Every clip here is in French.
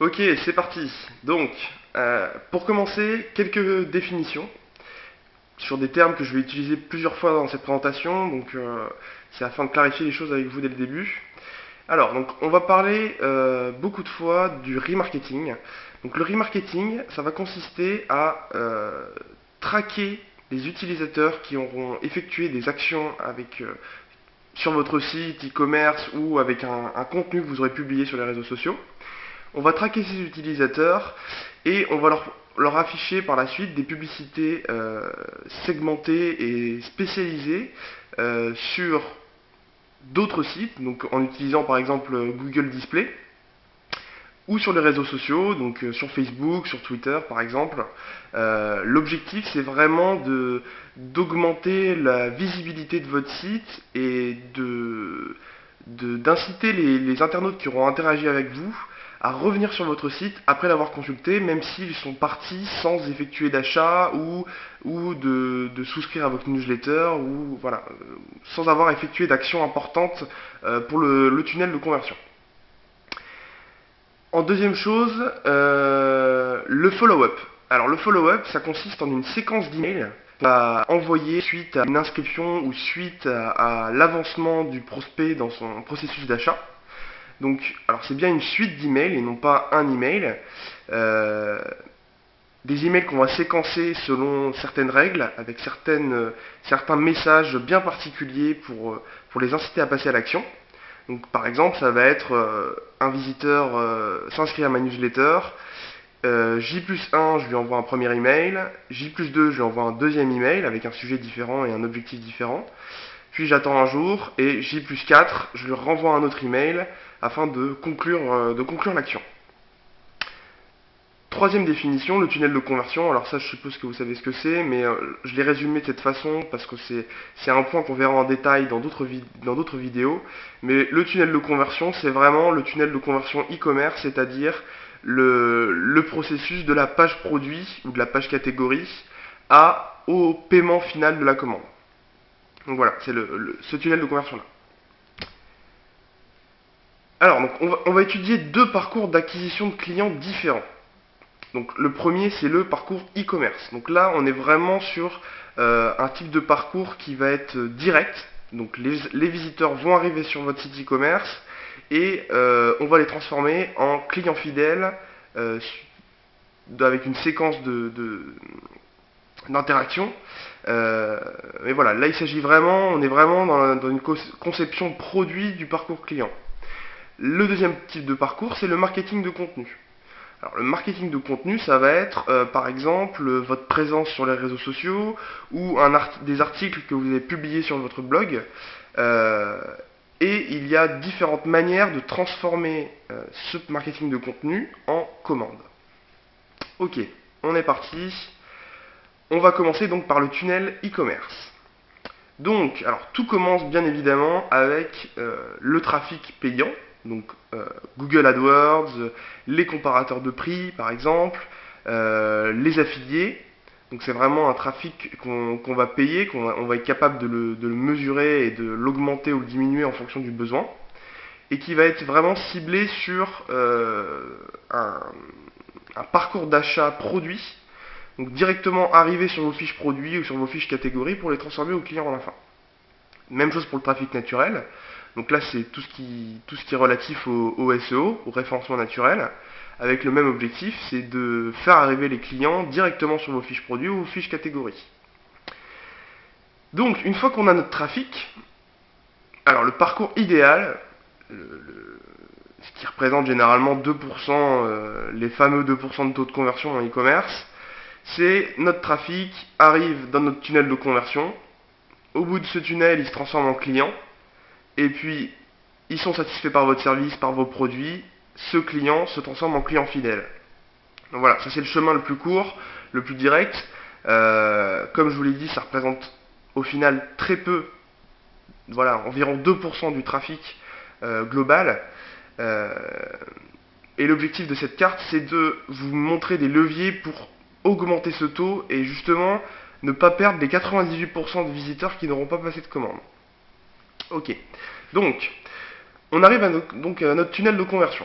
Ok, c'est parti. Donc, pour commencer, quelques définitions sur des termes que je vais utiliser plusieurs fois dans cette présentation. Donc, c'est afin de clarifier les choses avec vous dès le début. Alors, donc, on va parler beaucoup de fois du remarketing. Donc, le remarketing, ça va consister à traquer les utilisateurs qui auront effectué des actions sur votre site e-commerce ou avec un contenu que vous aurez publié sur les réseaux sociaux. On va traquer ces utilisateurs et on va leur afficher par la suite des publicités segmentées et spécialisées sur d'autres sites, donc en utilisant par exemple Google Display, ou sur les réseaux sociaux, donc sur Facebook, sur Twitter par exemple. L'objectif c'est vraiment d'augmenter la visibilité de votre site et d'inciter les internautes qui auront interagi avec vous à revenir sur votre site après l'avoir consulté, même s'ils sont partis sans effectuer d'achat ou de souscrire à votre newsletter, ou voilà, sans avoir effectué d'actions importantes pour le tunnel de conversion. En deuxième chose, le follow-up. Alors le follow-up, ça consiste en une séquence d'emails à envoyer suite à une inscription ou suite à l'avancement du prospect dans son processus d'achat. Donc, alors c'est bien une suite d'emails et non pas un email. Euh, des emails qu'on va séquencer selon certaines règles, avec certains messages bien particuliers pour les inciter à passer à l'action. Donc par exemple, ça va être un visiteur s'inscrit à ma newsletter, J+1, je lui envoie un premier email, J+2, je lui envoie un deuxième email avec un sujet différent et un objectif différent. Puis j'attends un jour et J+4, je lui renvoie un autre email afin de conclure l'action. Troisième définition, le tunnel de conversion. Alors ça, je suppose que vous savez ce que c'est, mais je l'ai résumé de cette façon parce que c'est un point qu'on verra en détail dans d'autres vidéos. Mais le tunnel de conversion, c'est vraiment le tunnel de conversion e-commerce, c'est-à-dire le processus de la page produit ou de la page catégorie au paiement final de la commande. Donc voilà, c'est ce tunnel de conversion là. Alors, donc, on va étudier deux parcours d'acquisition de clients différents. Donc le premier, c'est le parcours e-commerce. Donc là, on est vraiment sur un type de parcours qui va être direct. Donc les visiteurs vont arriver sur votre site e-commerce et on va les transformer en clients fidèles avec une séquence d'interaction. Mais voilà, là on est vraiment dans une conception produit du parcours client. Le deuxième type de parcours, c'est le marketing de contenu. Alors, le marketing de contenu, ça va être par exemple votre présence sur les réseaux sociaux ou des articles que vous avez publiés sur votre blog. Et il y a différentes manières de transformer ce marketing de contenu en commande. Ok, on est parti. On va commencer donc par le tunnel e-commerce. Donc, alors tout commence bien évidemment avec le trafic payant. Donc Google AdWords, les comparateurs de prix par exemple, les affiliés. Donc c'est vraiment un trafic qu'on va payer, on va être capable de le mesurer et de l'augmenter ou le diminuer en fonction du besoin. Et qui va être vraiment ciblé sur un parcours d'achat produit. Donc directement arriver sur vos fiches produits ou sur vos fiches catégories pour les transformer au client à la fin. Même chose pour le trafic naturel. Donc là, c'est tout ce qui est relatif au SEO, au référencement naturel, avec le même objectif, c'est de faire arriver les clients directement sur vos fiches produits ou vos fiches catégories. Donc, une fois qu'on a notre trafic, alors le parcours idéal, ce qui représente généralement 2%, les fameux 2% de taux de conversion en e-commerce, c'est notre trafic arrive dans notre tunnel de conversion. Au bout de ce tunnel, il se transforme en client. Et puis, ils sont satisfaits par votre service, par vos produits. Ce client se transforme en client fidèle. Donc voilà, ça c'est le chemin le plus court, le plus direct. Comme je vous l'ai dit, ça représente au final très peu, voilà, environ 2% du trafic global. Et l'objectif de cette carte, c'est de vous montrer des leviers pour augmenter ce taux et justement ne pas perdre les 98% de visiteurs qui n'auront pas passé de commande. Ok, donc on arrive à notre tunnel de conversion.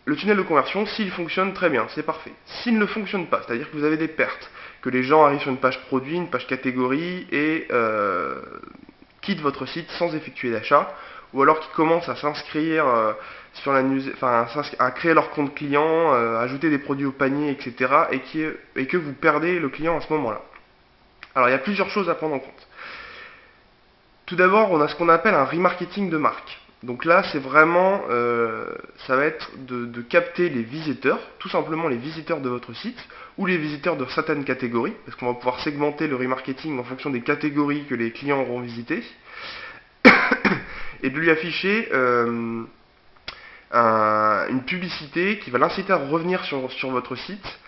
le tunnel de conversion, s'il fonctionne très bien, c'est parfait. S'il ne fonctionne pas, c'est-à-dire que vous avez des pertes, que les gens arrivent sur une page produit, une page catégorie et quittent votre site sans effectuer d'achat, ou alors qu'ils commencent à s'inscrire sur la news, enfin à créer leur compte client, ajouter des produits au panier, etc., et que vous perdez le client à ce moment-là. Alors il y a plusieurs choses à prendre en compte. Tout d'abord, on a ce qu'on appelle un remarketing de marque. Donc là, c'est vraiment, ça va être de capter les visiteurs, tout simplement les visiteurs de votre site, ou les visiteurs de certaines catégories, parce qu'on va pouvoir segmenter le remarketing en fonction des catégories que les clients auront visitées, et de lui afficher une publicité qui va l'inciter à revenir sur votre site,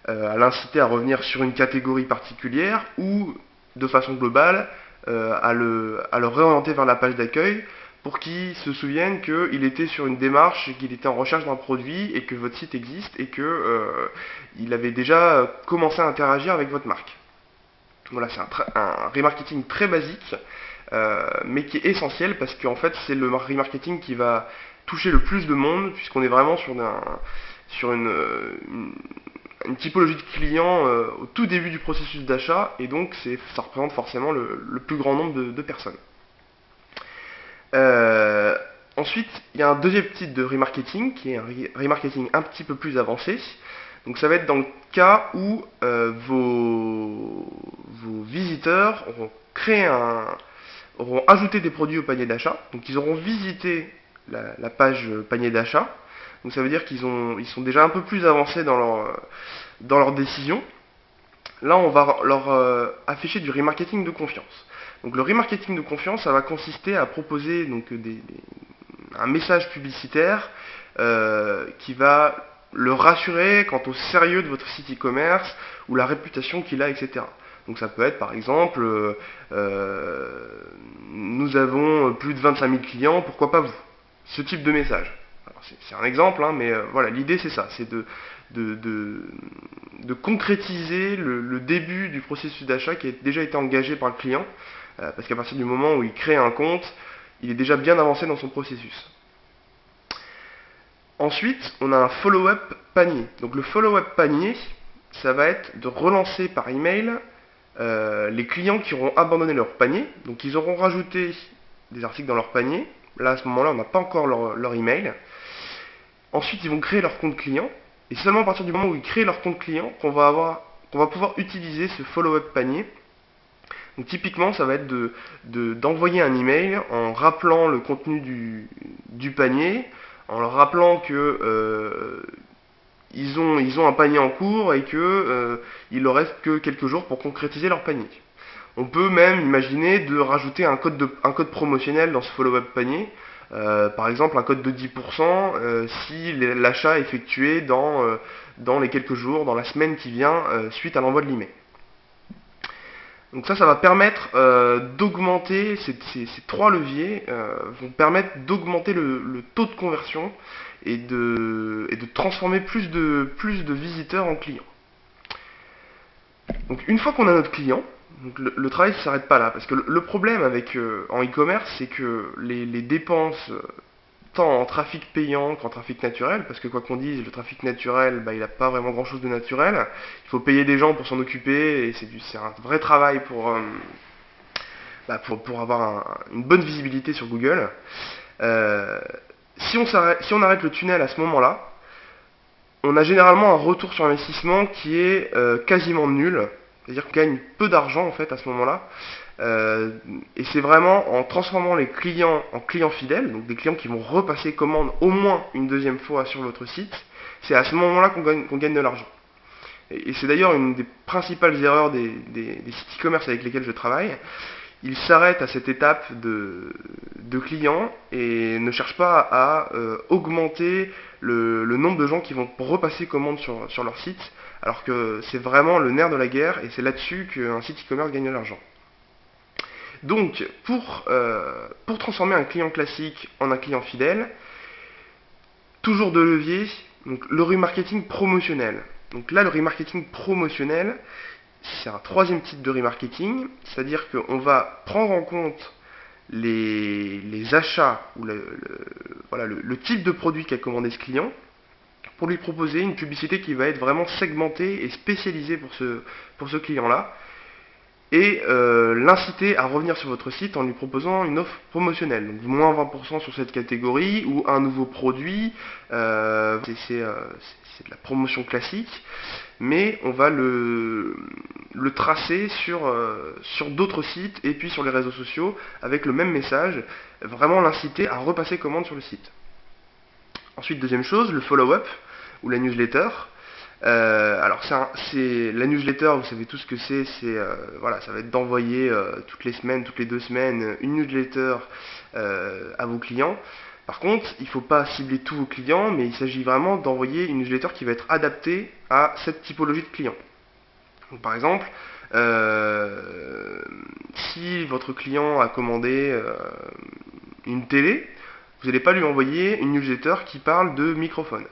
à l'inciter à revenir sur une catégorie particulière, ou de façon globale, à le réorienter vers la page d'accueil pour qu'il se souvienne qu'il était sur une démarche, qu'il était en recherche d'un produit et que votre site existe et qu'il avait déjà commencé à interagir avec votre marque. Voilà, c'est un remarketing très basique, mais qui est essentiel parce qu'en fait c'est le remarketing qui va toucher le plus de monde puisqu'on est vraiment sur une typologie de clients au tout début du processus d'achat et donc ça représente forcément le plus grand nombre de personnes. Ensuite, il y a un deuxième type de remarketing qui est un remarketing un petit peu plus avancé. Donc ça va être dans le cas où vos visiteurs auront ajouté des produits au panier d'achat. Donc ils auront visité la page panier d'achat. Donc ça veut dire ils sont déjà un peu plus avancés dans leur décision. Là, on va leur afficher du remarketing de confiance. Donc le remarketing de confiance, ça va consister à proposer donc, un message publicitaire qui va le rassurer quant au sérieux de votre site e-commerce ou la réputation qu'il a, etc. Donc ça peut être par exemple, nous avons plus de 25 000 clients, pourquoi pas vous? Ce type de message. C'est un exemple, hein, mais voilà, l'idée c'est ça, c'est de concrétiser le début du processus d'achat qui a déjà été engagé par le client, parce qu'à partir du moment où il crée un compte, il est déjà bien avancé dans son processus. Ensuite, on a un follow-up panier. Donc le follow-up panier, ça va être de relancer par email les clients qui auront abandonné leur panier. Donc ils auront rajouté des articles dans leur panier. Là, à ce moment-là, on n'a pas encore leur email. Ensuite, ils vont créer leur compte client. Et seulement à partir du moment où ils créent leur compte client qu'on va pouvoir utiliser ce follow-up panier. Donc typiquement, ça va être d'envoyer un email en rappelant le contenu du panier, en leur rappelant que ils ont un panier en cours et que il leur reste que quelques jours pour concrétiser leur panier. On peut même imaginer de rajouter un code promotionnel dans ce follow-up panier, par exemple un code de 10% si l'achat est effectué dans les quelques jours, dans la semaine qui vient, suite à l'envoi de l'email. Donc ça va permettre d'augmenter, ces trois leviers vont permettre d'augmenter le taux de conversion et de transformer plus de visiteurs en clients. Donc une fois qu'on a notre client, donc le travail ne s'arrête pas là, parce que le problème en e-commerce, c'est que les dépenses, tant en trafic payant qu'en trafic naturel, parce que quoi qu'on dise, le trafic naturel, il n'a pas vraiment grand chose de naturel, il faut payer des gens pour s'en occuper, et c'est un vrai travail pour avoir une bonne visibilité sur Google. Si on arrête le tunnel à ce moment-là, on a généralement un retour sur investissement qui est quasiment nul, c'est-à-dire qu'on gagne peu d'argent en fait à ce moment-là. Et c'est vraiment en transformant les clients en clients fidèles, donc des clients qui vont repasser commande au moins une deuxième fois sur votre site, c'est à ce moment-là qu'on gagne de l'argent. Et c'est d'ailleurs une des principales erreurs des sites e-commerce avec lesquels je travaille. Ils s'arrêtent à cette étape de clients et ne cherchent pas à augmenter le nombre de gens qui vont repasser commande sur leur site, alors que c'est vraiment le nerf de la guerre et c'est là-dessus qu'un site e-commerce gagne de l'argent. Donc, pour transformer un client classique en un client fidèle, toujours deux leviers, donc le remarketing promotionnel. Donc là, le remarketing promotionnel, c'est un troisième type de remarketing, c'est-à-dire qu'on va prendre en compte les achats ou le type de produit qu'a commandé ce client, pour lui proposer une publicité qui va être vraiment segmentée et spécialisée pour ce client-là, et l'inciter à revenir sur votre site en lui proposant une offre promotionnelle, donc moins 20% sur cette catégorie, ou un nouveau produit, c'est de la promotion classique, mais on va le tracer sur d'autres sites et puis sur les réseaux sociaux avec le même message, vraiment l'inciter à repasser commande sur le site. Ensuite, deuxième chose, le follow-up ou la newsletter. Alors c'est la newsletter, vous savez tout ce que c'est, voilà, ça va être d'envoyer toutes les semaines, toutes les 2 semaines, une newsletter à vos clients. Par contre, il ne faut pas cibler tous vos clients, mais il s'agit vraiment d'envoyer une newsletter qui va être adaptée à cette typologie de clients. Donc, par exemple, si votre client a commandé une télé, vous n'allez pas lui envoyer une newsletter qui parle de microphone.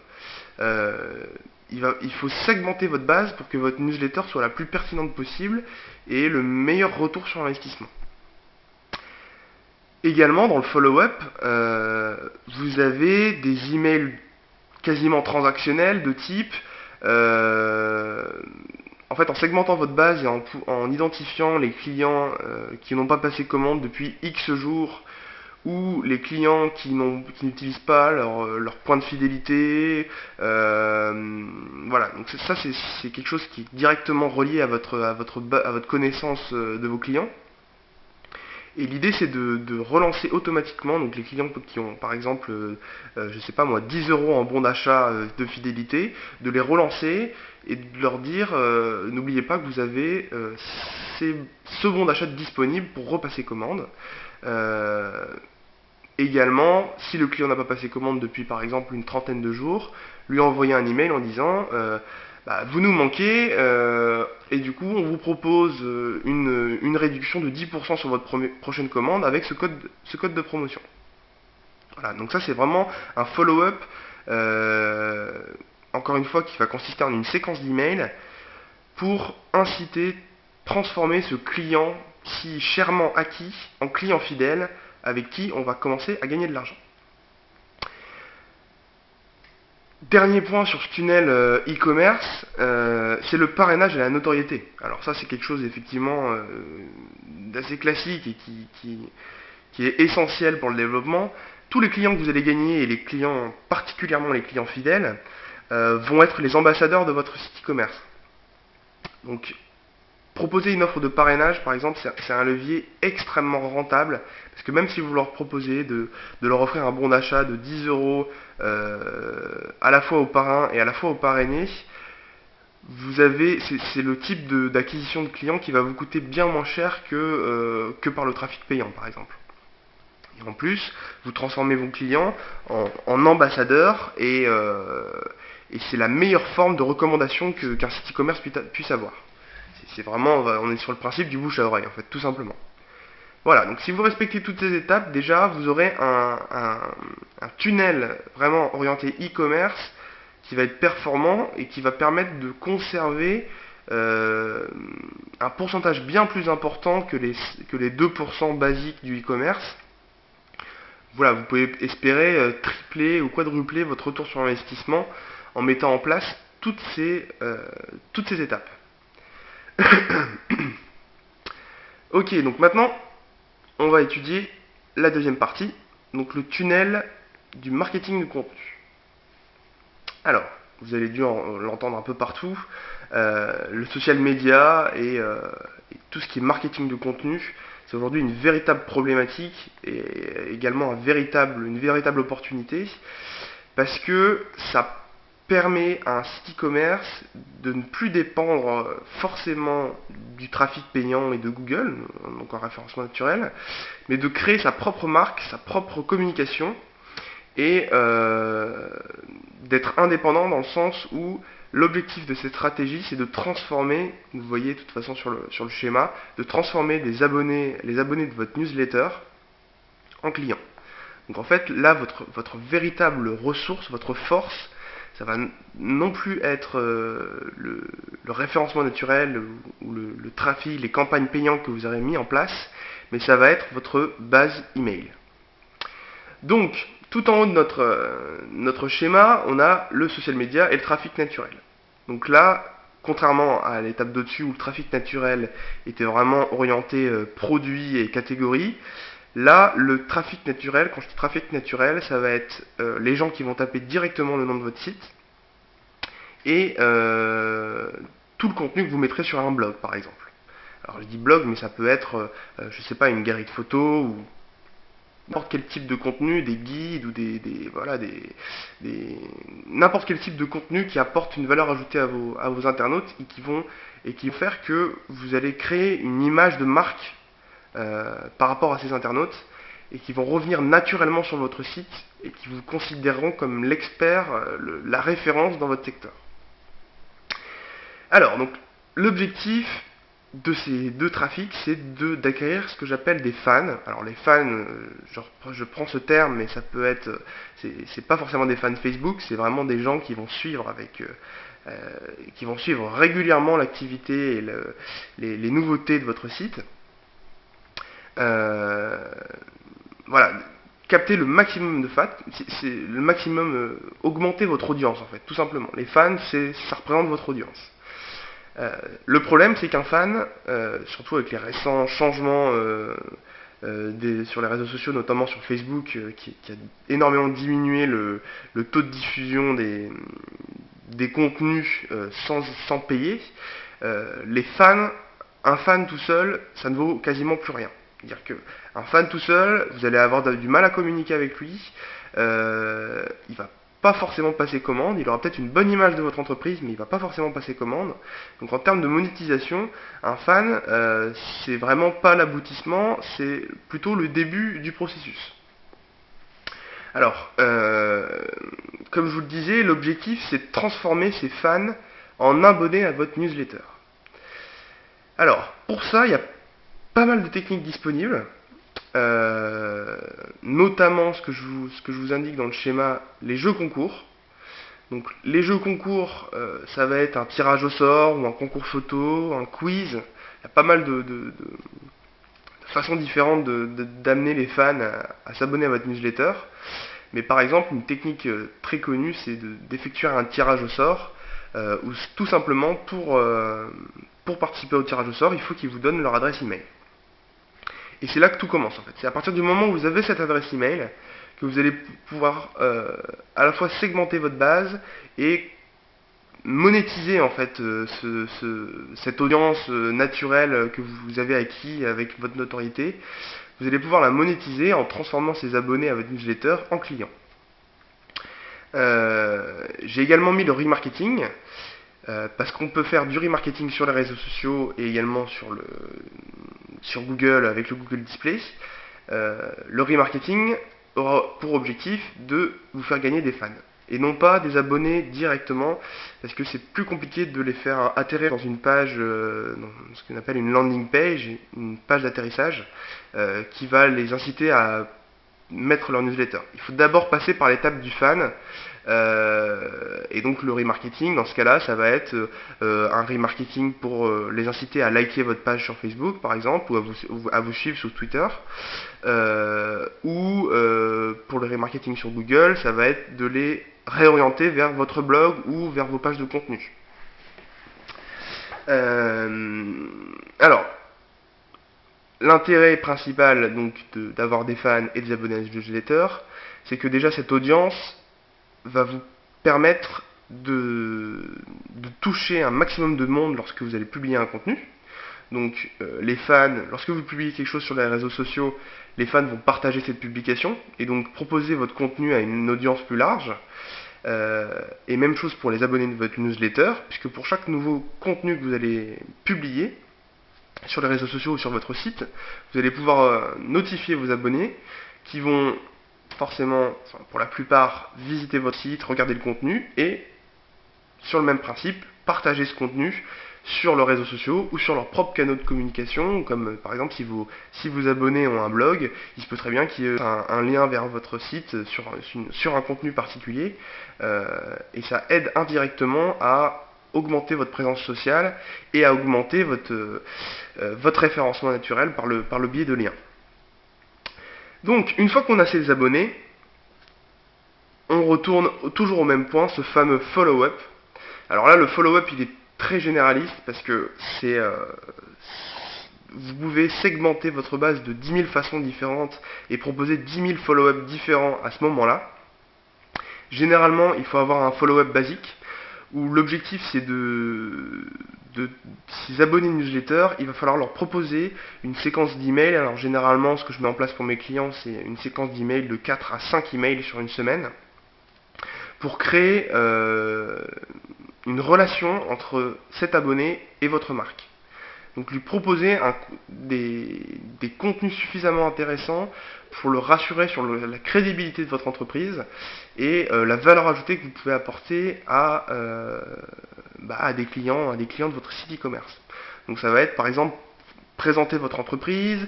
Il faut segmenter votre base pour que votre newsletter soit la plus pertinente possible et le meilleur retour sur investissement. Également, dans le follow-up, vous avez des emails quasiment transactionnels de type, en fait, en segmentant votre base et en identifiant les clients qui n'ont pas passé commande depuis X jours, ou les clients qui n'utilisent pas leur point de fidélité, voilà, donc ça c'est quelque chose qui est directement relié à votre connaissance de vos clients. Et l'idée c'est de relancer automatiquement, donc les clients qui ont par exemple, je sais pas moi, 10 euros en bon d'achat de fidélité, de les relancer et de leur dire, n'oubliez pas que vous avez ce bon d'achat disponible pour repasser commande. Également, si le client n'a pas passé commande depuis par exemple une trentaine de jours, lui envoyer un email en disant vous nous manquez et du coup on vous propose une réduction de 10% sur votre prochaine commande avec ce code de promotion. Voilà, donc ça c'est vraiment un follow-up, encore une fois, qui va consister en une séquence d'emails pour inciter, transformer ce client si chèrement acquis en client fidèle avec qui on va commencer à gagner de l'argent. Dernier point sur ce tunnel e-commerce, c'est le parrainage et la notoriété. Alors ça c'est quelque chose effectivement d'assez classique et qui est essentiel pour le développement. Tous les clients que vous allez gagner, et les clients, particulièrement les clients fidèles, vont être les ambassadeurs de votre site e-commerce. Donc proposer une offre de parrainage, par exemple, c'est un levier extrêmement rentable, parce que même si vous leur proposez de leur offrir un bon d'achat de 10 euros à la fois au parrain et à la fois au parrainé, c'est le type d'acquisition de clients qui va vous coûter bien moins cher que par le trafic payant, par exemple. Et en plus, vous transformez vos clients en ambassadeurs, et c'est la meilleure forme de recommandation qu'un site e-commerce puisse avoir. C'est vraiment, on est sur le principe du bouche à oreille, en fait, tout simplement. Voilà, donc si vous respectez toutes ces étapes, déjà, vous aurez un tunnel vraiment orienté e-commerce qui va être performant et qui va permettre de conserver un pourcentage bien plus important que les 2% basiques du e-commerce. Voilà, vous pouvez espérer tripler ou quadrupler votre retour sur investissement en mettant en place toutes ces étapes. Ok, donc maintenant, on va étudier la deuxième partie, donc le tunnel du marketing de contenu. Alors, vous avez dû l'entendre un peu partout, le social media et tout ce qui est marketing de contenu, c'est aujourd'hui une véritable problématique et également une véritable opportunité, parce que ça permet à un site e-commerce de ne plus dépendre forcément du trafic payant et de Google, donc en référencement naturel, mais de créer sa propre marque, sa propre communication, et d'être indépendant dans le sens où l'objectif de cette stratégie, c'est de transformer, vous voyez de toute façon sur le schéma, de transformer les abonnés de votre newsletter en clients. Donc en fait, là, votre véritable ressource, votre force, ça va non plus être le référencement naturel ou le trafic, les campagnes payantes que vous aurez mis en place, mais ça va être votre base email. Donc, Tout en haut de notre schéma, on a le social media et le trafic naturel. Donc là, contrairement à l'étape d'au-dessus où le trafic naturel était vraiment orienté produit et catégorie, là, le trafic naturel, quand je dis trafic naturel, ça va être les gens qui vont taper directement le nom de votre site et tout le contenu que vous mettrez sur un blog, par exemple. Alors je dis blog, mais ça peut être, je sais pas, une galerie de photos ou n'importe quel type de contenu, des guides ou n'importe quel type de contenu qui apporte une valeur ajoutée à vos internautes et qui vont faire que vous allez créer une image de marque par rapport à ces internautes et qui vont revenir naturellement sur votre site et qui vous considéreront comme l'expert, la référence dans votre secteur. Alors, donc, l'objectif de ces deux trafics, c'est d'acquérir ce que j'appelle des fans. Alors les fans, je prends ce terme, mais ça peut être, c'est pas forcément des fans Facebook, c'est vraiment des gens qui vont suivre qui vont suivre régulièrement l'activité et les nouveautés de votre site. Voilà, capter le maximum de fans, c'est le maximum, augmenter votre audience en fait, tout simplement. Les fans, ça représente votre audience. Le problème, c'est qu'un fan, surtout avec les récents changements sur les réseaux sociaux, notamment sur Facebook, qui a énormément diminué le taux de diffusion des contenus sans payer, un fan tout seul, ça ne vaut quasiment plus rien. C'est-à-dire qu'un fan tout seul, vous allez avoir du mal à communiquer avec lui, il va pas forcément passer commande, il aura peut-être une bonne image de votre entreprise, mais il va pas forcément passer commande. Donc en termes de monétisation, un fan, c'est vraiment pas l'aboutissement, c'est plutôt le début du processus. Alors, comme je vous le disais, l'objectif c'est de transformer ces fans en abonnés à votre newsletter. Alors, pour ça, il y a pas mal de techniques disponibles. Notamment ce que je vous indique dans le schéma, les jeux concours. Donc les jeux concours, ça va être un tirage au sort ou un concours photo, un quiz. Il y a pas mal de façons différentes d'amener les fans à s'abonner à votre newsletter. Mais par exemple, une technique très connue, c'est d'effectuer un tirage au sort, ou tout simplement pour participer au tirage au sort, il faut qu'ils vous donnent leur adresse email. Et c'est là que tout commence en fait. C'est à partir du moment où vous avez cette adresse email que vous allez pouvoir à la fois segmenter votre base et monétiser en fait cette audience naturelle que vous avez acquis avec votre notoriété. Vous allez pouvoir la monétiser en transformant ces abonnés à votre newsletter en clients. J'ai également mis le remarketing. Parce qu'on peut faire du remarketing sur les réseaux sociaux et également sur Google avec le Google Display. Le remarketing aura pour objectif de vous faire gagner des fans et non pas des abonnés directement, parce que c'est plus compliqué de les faire atterrir dans une page, dans ce qu'on appelle une landing page, une page d'atterrissage, qui va les inciter à mettre leur newsletter. Il faut d'abord passer par l'étape du fan, et donc le remarketing, dans ce cas-là, ça va être un remarketing pour les inciter à liker votre page sur Facebook, par exemple, ou à vous suivre sur Twitter, ou pour le remarketing sur Google, ça va être de les réorienter vers votre blog ou vers vos pages de contenu. Alors, l'intérêt principal donc d'avoir des fans et des abonnés à la newsletter, c'est que déjà cette audience va vous permettre de toucher un maximum de monde lorsque vous allez publier un contenu. Donc les fans, lorsque vous publiez quelque chose sur les réseaux sociaux, les fans vont partager cette publication et donc proposer votre contenu à une audience plus large. Et même chose pour les abonnés de votre newsletter, puisque pour chaque nouveau contenu que vous allez publier sur les réseaux sociaux ou sur votre site, vous allez pouvoir notifier vos abonnés qui vont forcément, pour la plupart, visiter votre site, regarder le contenu et, sur le même principe, partager ce contenu sur leurs réseaux sociaux ou sur leurs propres canaux de communication, comme par exemple si vos abonnés ont un blog, il se peut très bien qu'il y ait un lien vers votre site sur un contenu particulier, et ça aide indirectement à augmenter votre présence sociale et à augmenter votre référencement naturel par le biais de liens. Donc, une fois qu'on a ces abonnés, on retourne toujours au même point, ce fameux follow-up. Alors là, le follow-up, il est très généraliste parce que vous pouvez segmenter votre base de 10 000 façons différentes et proposer 10 000 follow-up différents à ce moment-là. Généralement, il faut avoir un follow-up basique où l'objectif c'est ces abonnés newsletter, il va falloir leur proposer une séquence d'emails. Alors généralement, ce que je mets en place pour mes clients, c'est une séquence d'emails de 4 à 5 emails sur une semaine pour créer une relation entre cet abonné et votre marque. Donc lui proposer des contenus suffisamment intéressants pour le rassurer sur la crédibilité de votre entreprise et la valeur ajoutée que vous pouvez apporter à des clients de votre site e-commerce. Donc ça va être par exemple présenter votre entreprise,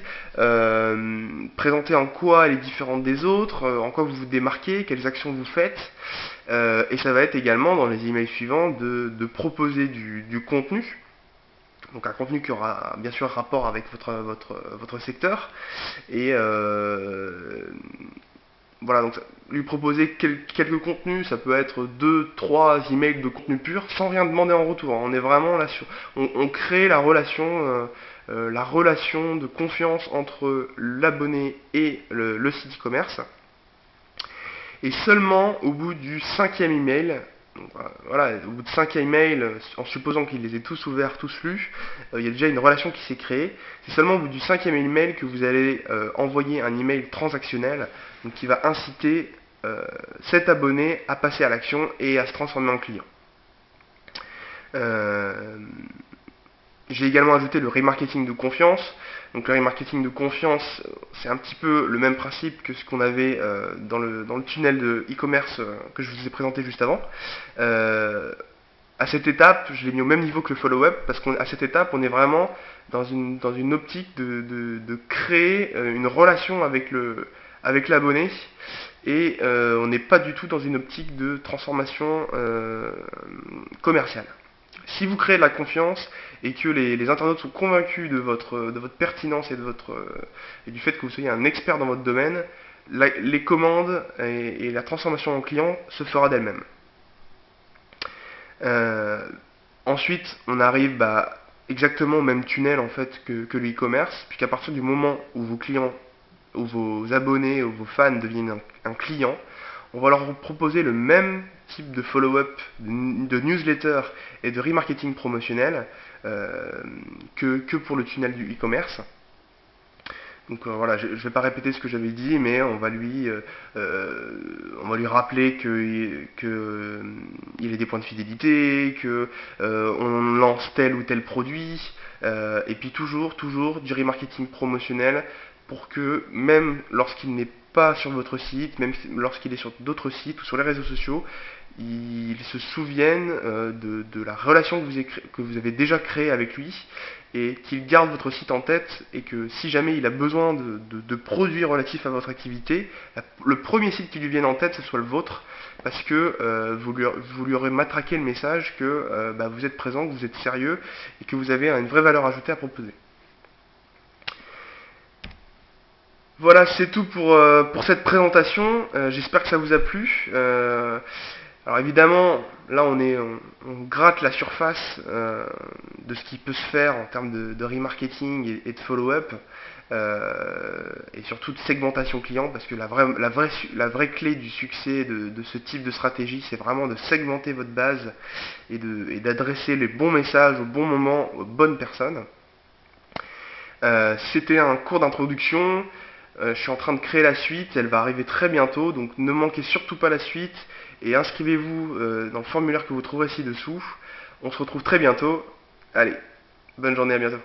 présenter en quoi elle est différente des autres, en quoi vous vous démarquez, quelles actions vous faites, et ça va être également dans les emails suivants de proposer du contenu. Donc un contenu qui aura bien sûr rapport avec votre secteur. Et voilà, donc lui proposer quelques contenus, ça peut être 2-3 emails de contenu pur, sans rien demander en retour. On est vraiment là sur. On crée la relation de confiance entre l'abonné et le site e-commerce. Et seulement au bout du 5e email, donc, voilà, au bout de 5 emails, en supposant qu'il les ait tous ouverts, tous lus, il y a déjà une relation qui s'est créée. C'est seulement au bout du 5e email que vous allez envoyer un email transactionnel, donc qui va inciter cet abonné à passer à l'action et à se transformer en client. J'ai également ajouté le remarketing de confiance. Donc le remarketing de confiance, c'est un petit peu le même principe que ce qu'on avait dans le tunnel de e-commerce que je vous ai présenté juste avant. À cette étape, je l'ai mis au même niveau que le follow-up, parce qu'à cette étape, on est vraiment dans une optique de créer une relation avec l'abonné, et on n'est pas du tout dans une optique de transformation commerciale. Si vous créez de la confiance et que les internautes sont convaincus de votre pertinence et du fait que vous soyez un expert dans votre domaine, les commandes et la transformation en client se fera d'elle-même. Ensuite, on arrive exactement au même tunnel en fait que le e-commerce, puisqu'à partir du moment où vos clients, ou vos abonnés, ou vos fans deviennent un client, on va leur proposer le même type de follow-up, de newsletter et de remarketing promotionnel que pour le tunnel du e-commerce. Donc voilà, je ne vais pas répéter ce que j'avais dit, mais on va lui rappeler qu'il ait des points de fidélité, qu'on lance tel ou tel produit, et puis toujours du remarketing promotionnel pour que même lorsqu'il n'est pas sur votre site, même lorsqu'il est sur d'autres sites ou sur les réseaux sociaux, il se souvienne de la relation que vous avez déjà créée avec lui et qu'il garde votre site en tête et que si jamais il a besoin de produits relatifs à votre activité, le premier site qui lui vienne en tête, ce soit le vôtre parce que vous lui aurez matraqué le message que vous êtes présent, que vous êtes sérieux et que vous avez une vraie valeur ajoutée à proposer. Voilà, c'est tout pour cette présentation. J'espère que ça vous a plu. Alors évidemment, là on gratte la surface de ce qui peut se faire en termes de remarketing et de follow-up, et surtout de segmentation client, parce que la vraie clé du succès de ce type de stratégie, c'est vraiment de segmenter votre base et d'adresser les bons messages au bon moment aux bonnes personnes. C'était un cours d'introduction. Je suis en train de créer la suite, elle va arriver très bientôt, donc ne manquez surtout pas la suite et inscrivez-vous dans le formulaire que vous trouverez ci-dessous. On se retrouve très bientôt. Allez, bonne journée, à bientôt.